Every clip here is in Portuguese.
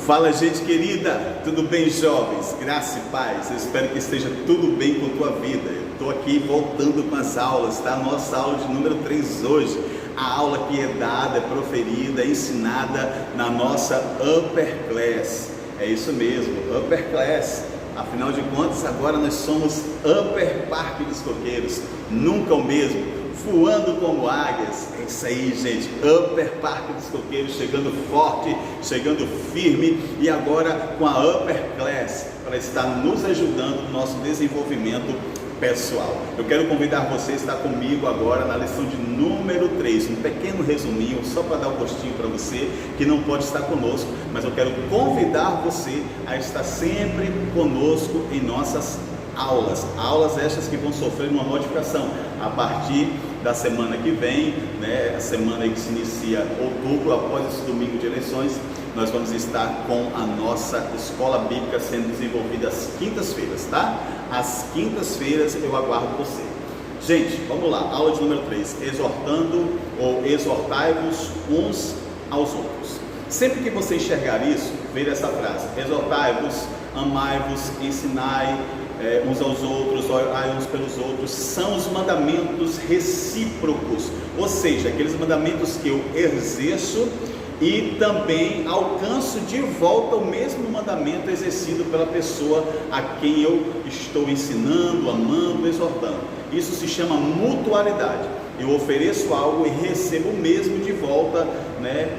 Fala, gente querida, tudo bem, jovens? Graça e paz, eu espero que esteja tudo bem com a tua vida. Eu estou aqui voltando com as aulas, tá? Nossa aula de número 3 hoje, a aula que é dada, proferida, ensinada na nossa Upper Class. É isso mesmo, Upper Class. Afinal de contas, agora nós somos Upper Parque dos Coqueiros, nunca o mesmo. Voando como águias, é isso aí, gente. Upper Parque dos Coqueiros chegando forte, chegando firme e agora com a Upper Class para estar nos ajudando no nosso desenvolvimento pessoal. Eu quero convidar você a estar comigo agora na lição de número 3, um pequeno resuminho só para dar um gostinho para você que não pode estar conosco, mas eu quero convidar você a estar sempre conosco em nossas aulas estas que vão sofrer uma modificação a partir da semana que vem, né? A semana que se inicia outubro, após esse domingo de eleições, nós vamos estar com a nossa escola bíblica sendo desenvolvida às quintas-feiras, tá? Às quintas-feiras eu aguardo você. Gente, vamos lá, aula de número 3, exortando ou exortai-vos uns aos outros. Sempre que você enxergar isso, ver essa frase, exortai-vos, amai-vos, ensinai uns aos outros, orai uns pelos outros, são os mandamentos recíprocos, ou seja, aqueles mandamentos que eu exerço e também alcanço de volta o mesmo mandamento exercido pela pessoa a quem eu estou ensinando, amando, exortando. Isso se chama mutualidade. Eu ofereço algo e recebo o mesmo de volta, né,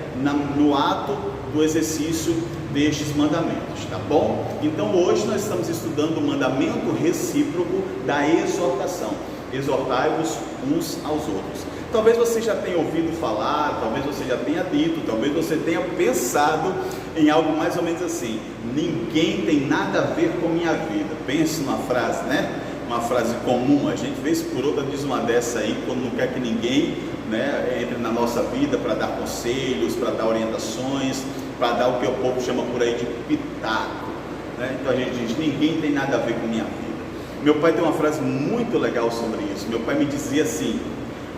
no ato do exercício destes mandamentos, tá bom? Então hoje nós estamos estudando o mandamento recíproco da exortação. Exortai-vos uns aos outros. Talvez você já tenha ouvido falar, talvez você já tenha dito, talvez você tenha pensado em algo mais ou menos assim: ninguém tem nada a ver com minha vida. Pense numa frase, né? Uma frase comum, a gente vez por outra diz uma dessa aí, quando não quer que ninguém, né, entre na nossa vida para dar conselhos, para dar orientações, para dar o que o povo chama por aí de pitaco, né? Então a gente diz: ninguém tem nada a ver com minha vida. Meu pai tem uma frase muito legal sobre isso. Meu pai me dizia assim: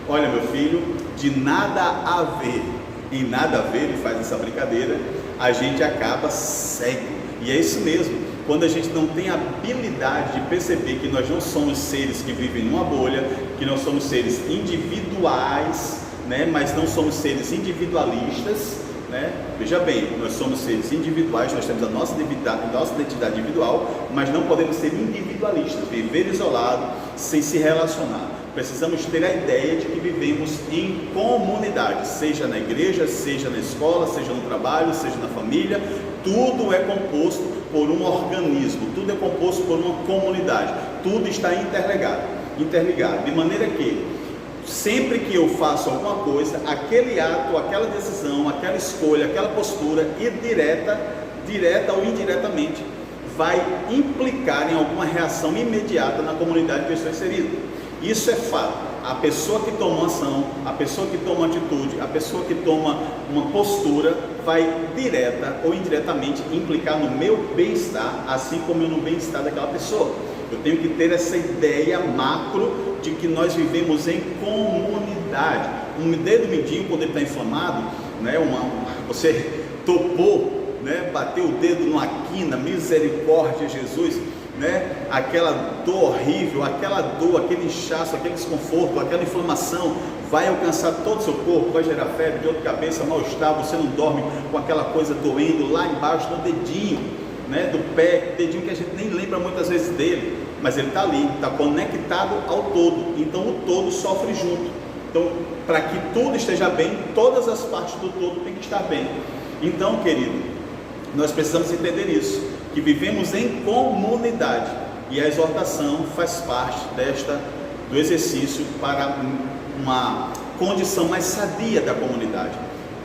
olha, meu filho, de nada a ver, em nada a ver, ele faz essa brincadeira, a gente acaba cego. E é isso mesmo. Quando a gente não tem a habilidade de perceber que nós não somos seres que vivem numa bolha, que nós somos seres individuais, né? Mas não somos seres individualistas, né? Veja bem, nós somos seres individuais, nós temos a nossa identidade individual, mas não podemos ser individualistas, viver isolado, sem se relacionar. Precisamos ter a ideia de que vivemos em comunidade, seja na igreja, seja na escola, seja no trabalho, seja na família. Tudo é composto por um organismo, tudo é composto por uma comunidade, tudo está interligado, de maneira que sempre que eu faço alguma coisa, aquele ato, aquela decisão, aquela escolha, aquela postura, direta ou indiretamente, vai implicar em alguma reação imediata na comunidade que eu estou inserido. Isso é fato. A pessoa que toma ação, a pessoa que toma atitude, a pessoa que toma uma postura, vai direta ou indiretamente implicar no meu bem-estar, assim como no bem-estar daquela pessoa. Eu tenho que ter essa ideia macro de que nós vivemos em comunidade. Um dedo mindinho, quando ele está inflamado, né, você topou, né, bateu o dedo numa quina, misericórdia, Jesus, né? Aquela dor horrível, aquela dor, aquele inchaço, aquele desconforto, aquela inflamação vai alcançar todo o seu corpo, vai gerar febre, dor de cabeça, mal-estar, você não dorme com aquela coisa doendo lá embaixo no dedinho, né, do pé, dedinho que a gente nem lembra muitas vezes dele, mas ele está ali, está conectado ao todo, então o todo sofre junto. Então, para que tudo esteja bem, todas as partes do todo têm que estar bem. Então, querido, nós precisamos entender isso, que vivemos em comunidade, e a exortação faz parte do exercício para uma condição mais sadia da comunidade.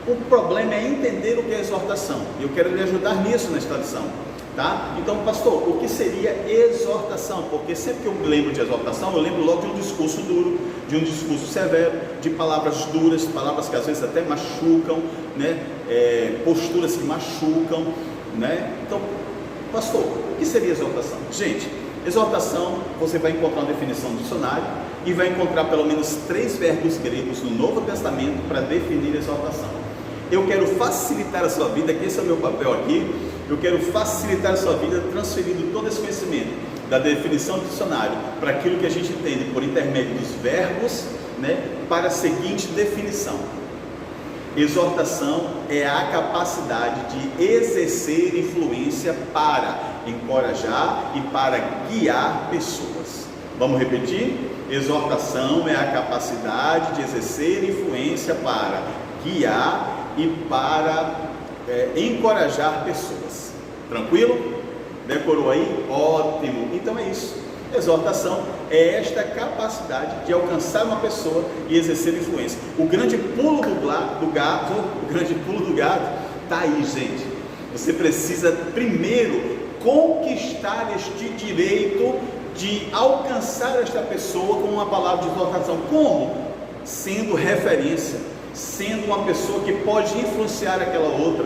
O problema é entender o que é exortação, e eu quero lhe ajudar nisso nesta lição, tá? Então, pastor, o que seria exortação? Porque sempre que eu me lembro de exortação, eu lembro logo de um discurso duro, de um discurso severo, de palavras duras, palavras que às vezes até machucam, né? Posturas que machucam, né? Então, pastor, o que seria exortação? Gente, exortação, você vai encontrar uma definição no dicionário e vai encontrar pelo menos 3 verbos gregos no Novo Testamento para definir exortação. Eu quero facilitar a sua vida, que esse é o meu papel aqui. Eu quero facilitar a sua vida transferindo todo esse conhecimento da definição do dicionário para aquilo que a gente entende por intermédio dos verbos, né, para a seguinte definição: exortação é a capacidade de exercer influência para encorajar e para guiar pessoas. Vamos repetir? Exortação é a capacidade de exercer influência para guiar e para encorajar pessoas. Tranquilo? Decorou aí? Ótimo! Então é isso. Exortação é esta capacidade de alcançar uma pessoa e exercer influência. O grande pulo do gato está aí, gente. Você precisa primeiro conquistar este direito de alcançar esta pessoa com uma palavra de exortação. Como? Sendo referência, sendo uma pessoa que pode influenciar aquela outra,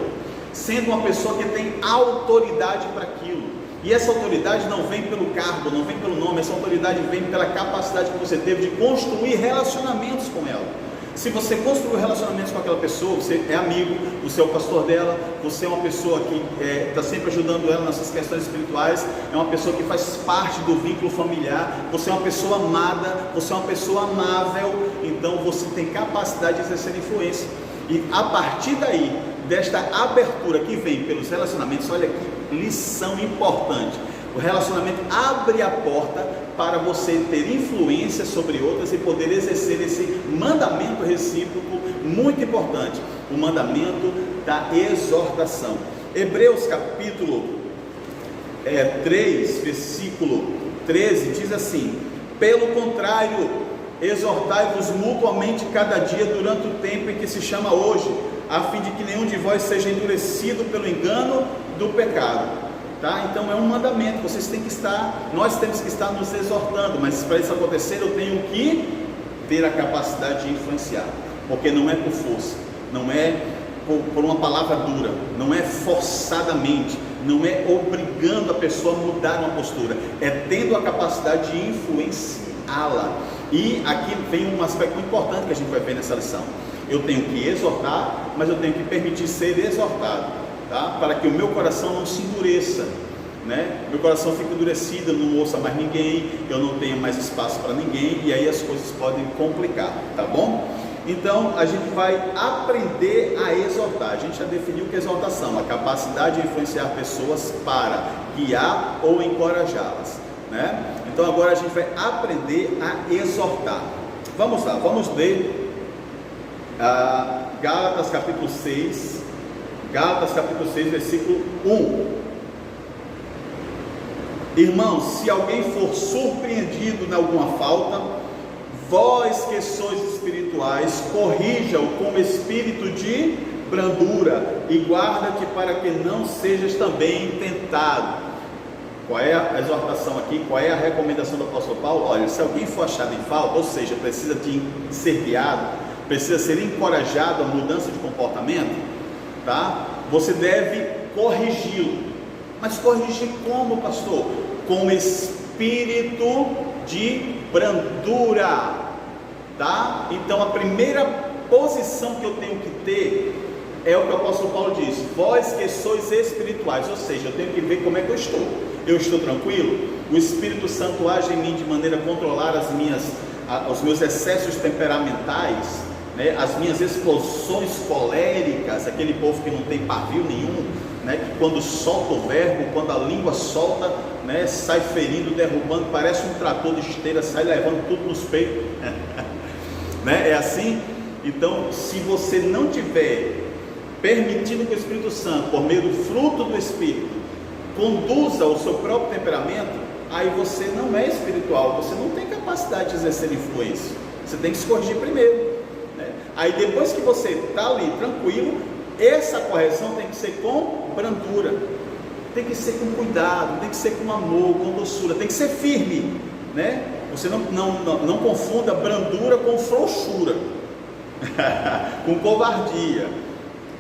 sendo uma pessoa que tem autoridade para aquilo. E essa autoridade não vem pelo cargo, não vem pelo nome, essa autoridade vem pela capacidade que você teve de construir relacionamentos com ela. Se você construiu relacionamentos com aquela pessoa, você é amigo, você é o pastor dela, você é uma pessoa que está sempre ajudando ela nessas questões espirituais, é uma pessoa que faz parte do vínculo familiar, você é uma pessoa amada, você é uma pessoa amável, então você tem capacidade de exercer influência. E a partir daí, desta abertura que vem pelos relacionamentos, olha que lição importante. O relacionamento abre a porta para você ter influência sobre outras e poder exercer esse mandamento recíproco muito importante, o mandamento da exortação. Hebreus capítulo 3, versículo 13 diz assim: pelo contrário, exortai-vos mutuamente cada dia durante o tempo em que se chama hoje, a fim de que nenhum de vós seja endurecido pelo engano do pecado. Tá? Então é um mandamento, nós temos que estar nos exortando, mas para isso acontecer eu tenho que ter a capacidade de influenciar, porque não é por força, não é por uma palavra dura, não é forçadamente, não é obrigando a pessoa a mudar uma postura, é tendo a capacidade de influenciá-la. E aqui vem um aspecto muito importante que a gente vai ver nessa lição: eu tenho que exortar, mas eu tenho que permitir ser exortado. Tá? Para que o meu coração não se endureça, né? Meu coração fica endurecido, eu não ouça mais ninguém, eu não tenho mais espaço para ninguém, e aí as coisas podem complicar, tá bom? Então a gente vai aprender a exortar. A gente já definiu o que é exortação: a capacidade de influenciar pessoas para guiar ou encorajá-las, né? Então agora a gente vai aprender a exortar. Vamos lá, vamos ler Gálatas capítulo 6, versículo 1. Irmãos, se alguém for surpreendido em alguma falta, vós que sois espirituais, corrija-o com espírito de brandura e guarda-te para que não sejas também tentado. Qual é a exortação aqui? Qual é a recomendação do apóstolo Paulo? Olha, se alguém for achado em falta, ou seja, precisa de ser guiado, precisa ser encorajado a mudança de comportamento, tá? Você deve corrigi-lo. Mas corrigir como, pastor? Com espírito de brandura, tá? Então a primeira posição que eu tenho que ter é o que o apóstolo Paulo diz: vós que sois espirituais, ou seja, eu tenho que ver como é que eu estou. Eu estou tranquilo? O Espírito Santo age em mim de maneira a controlar os meus excessos temperamentais, né? As minhas explosões coléricas, aquele povo que não tem pavio nenhum, né? Que quando solta o verbo, quando a língua solta, né? Sai ferindo, derrubando, parece um trator de esteira, sai levando tudo nos peitos. Né? É assim? Então, se você não tiver permitindo que o Espírito Santo, por meio do fruto do Espírito, conduza o seu próprio temperamento, aí você não é espiritual, você não tem capacidade de exercer influência. Você tem que se corrigir primeiro, né? Aí depois que você está ali tranquilo, essa correção tem que ser com brandura, tem que ser com cuidado, tem que ser com amor, com doçura, tem que ser firme, né? Você não confunda brandura com frouxura, com covardia,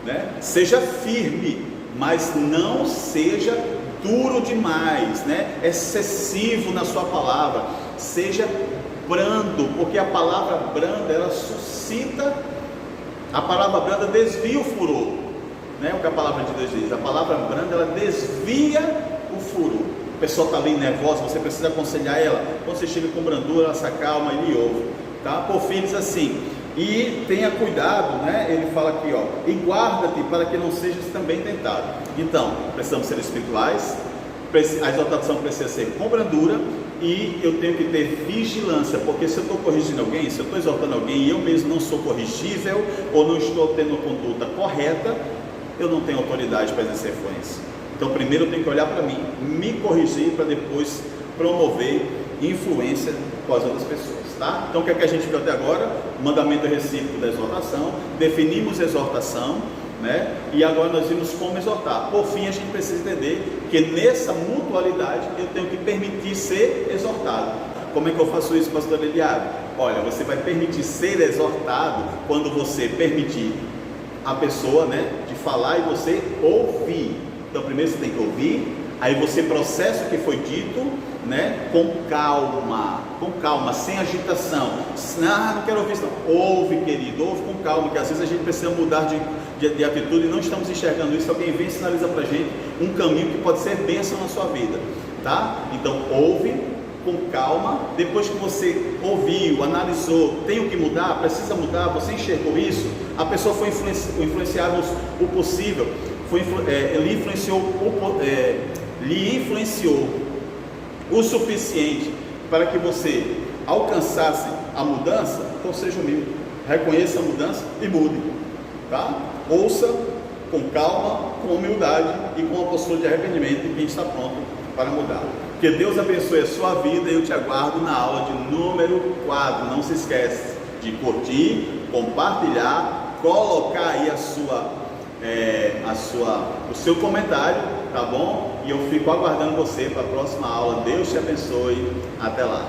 né? Seja firme, mas não seja duro demais, né? Excessivo na sua palavra. Seja brando, porque a palavra branda, ela suscita A palavra branda desvia o furor, né? O que a palavra de Deus diz, a palavra branda, ela desvia o furor. A pessoa está ali nervosa, você precisa aconselhar ela. Quando você chega com brandura, ela se acalma e lhe ouve, tá? Por fim, diz assim: e tenha cuidado, né? Ele fala aqui, ó, e guarda-te para que não sejas também tentado. Então, precisamos ser espirituais, a exortação precisa ser com brandura, e eu tenho que ter vigilância, porque se eu estou corrigindo alguém, se eu estou exortando alguém e eu mesmo não sou corrigível, ou não estou tendo a conduta correta, eu não tenho autoridade para exercer influência. Então primeiro eu tenho que olhar para mim, me corrigir, para depois promover influência com as outras pessoas, tá? Então o que é que a gente viu até agora? O mandamento recíproco da exortação, definimos exortação, né? E agora nós vimos como exortar. Por fim, a gente precisa entender que nessa mutualidade eu tenho que permitir ser exortado. Como é que eu faço isso, pastor Eliabe? Olha, você vai permitir ser exortado quando você permitir a pessoa, né, de falar e você ouvir. Então primeiro você tem que ouvir, aí você processa o que foi dito, né, com calma, sem agitação. Não quero ouvir isso não. Ouve, querido, ouve com calma, que às vezes a gente precisa mudar de atitude e não estamos enxergando isso. Alguém vem e sinaliza para a gente um caminho que pode ser bênção na sua vida, tá? Então ouve com calma. Depois que você ouviu, analisou, tem o que mudar, precisa mudar, você enxergou isso, a pessoa foi influenciável o possível, lhe influenciou o suficiente para que você alcançasse a mudança. Então seja humilde, reconheça a mudança e mude, tá? Ouça com calma, com humildade e com uma postura de arrependimento de quem está pronto para mudar. Que Deus abençoe a sua vida e eu te aguardo na aula de número 4. Não se esquece de curtir, compartilhar, colocar aí o seu comentário, tá bom? E eu fico aguardando você para a próxima aula. Deus te abençoe. Até lá.